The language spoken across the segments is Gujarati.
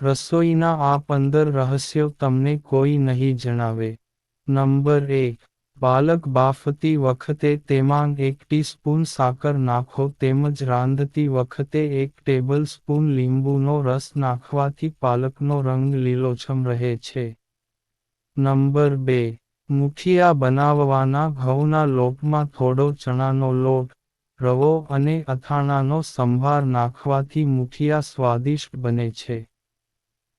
રસોઈના આ 15 રહસ્યો તમને કોઈ નહીં જણાવે. નંબર 1. પાલક બાફતી વખતે તેમાં 1 ટીસ્પૂન સાકર નાખો તેમજ રાંધતી વખતે 1 ટેબલસ્પૂન લીંબુનો રસ નાખવાથી પાલકનો રંગ લીલોછમ રહે છે. નંબર 2. મુઠિયા બનાવવાના ઘઉંના લોટમાં થોડો ચણાનો લોટ, રવો અને અથાણાંનો સંભાર નાખવાથી મુઠિયા સ્વાદિષ્ટ બને છે.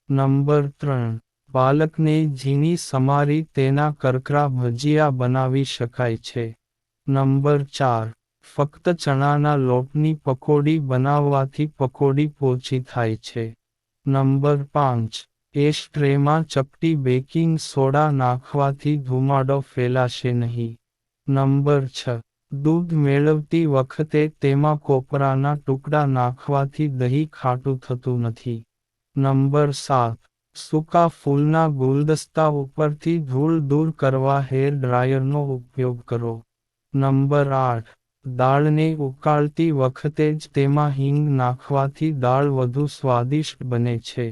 નંબર 3. પાલકને ઝીણી સમારી તેના કરકરા ભજીયા બનાવી શકાય છે. નંબર 4. ફક્ત ચણાના લોટની પકોડી બનાવવાથી પકોડી પોચી થાય છે. નંબર 5. એશ ટ્રેમાં ચપટી બેકિંગ સોડા નાખવાથી ધુમાડો ફેલાશે નહીં. નંબર 6. દૂધ મેળવતી વખતે તેમાં કોપરાના ટુકડા નાખવાથી દહીં ખાટું થતું નથી. નંબર 7. સૂકા ફૂલના ગુલદસ્તા ઉપરથી ધૂળ દૂર કરવા હેર ડ્રાયરનો ઉપયોગ કરો. નંબર 8. દાળને ઉકાળતી વખતે જ તેમાં હિંગ નાખવાથી દાળ વધુ સ્વાદિષ્ટ બને છે.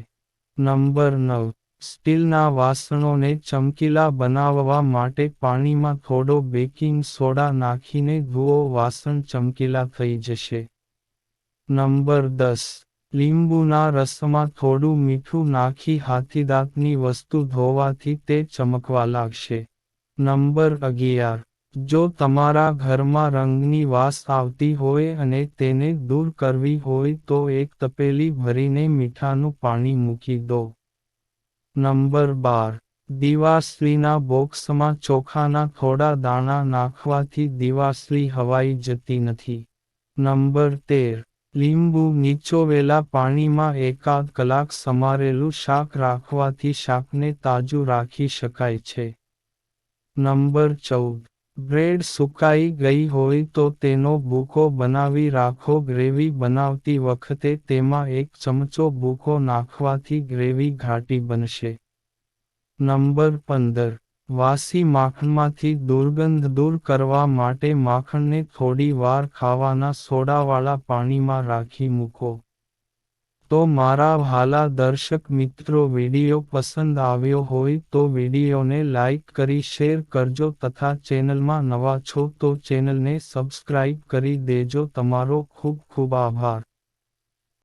નંબર 9. સ્ટીલના વાસણોને ચમકીલા બનાવવા માટે પાણીમાં થોડો બેકિંગ સોડા નાખીને ધુઓ વાસણ ચમકીલા થઈ જશે. નંબર 10. લીંબુના રસમાં થોડું મીઠું નાખી હાથીદાંતની વસ્તુ ધોવાથી તે ચમકવા લાગશે. નંબર 11. જો તમારા ઘરમાં રંગની વાસ આવતી હોય અને તેને દૂર કરવી હોય તો એક તપેલી ભરીને મીઠાનું પાણી મૂકી દો. નંબર 12. દિવાસળીના બોક્સમાં ચોખાના થોડા દાણા નાખવાથી દિવાસળી હવાઈ જતી નથી. નંબર 13. લીંબુ નીચોવેલા પાણીમાં એકાદ કલાક સમારેલું શાક રાખવાથી શાકને તાજું રાખી શકાય છે. નંબર 14. બ્રેડ સુકાઈ ગઈ હોય તો તેનો ભૂકો બનાવી રાખો. ગ્રેવી બનાવતી વખતે તેમાં 1 ચમચો ભૂકો નાખવાથી ગ્રેવી ઘાટી બનશે. નંબર 15. વાસી માખણમાંથી દુર્ગંધ દૂર કરવા માટે માખણને થોડી વાર ખાવાના સોડાવાળા પાણીમાં રાખી મૂકો. તો મારા વહાલા દર્શક મિત્રો, વિડીયો પસંદ આવ્યો હોય તો વિડીયોને લાઈક કરી શેર કરજો તથા ચેનલમાં નવા છો તો ચેનલને સબસ્ક્રાઇબ કરી દેજો. તમારો ખૂબ ખૂબ આભાર.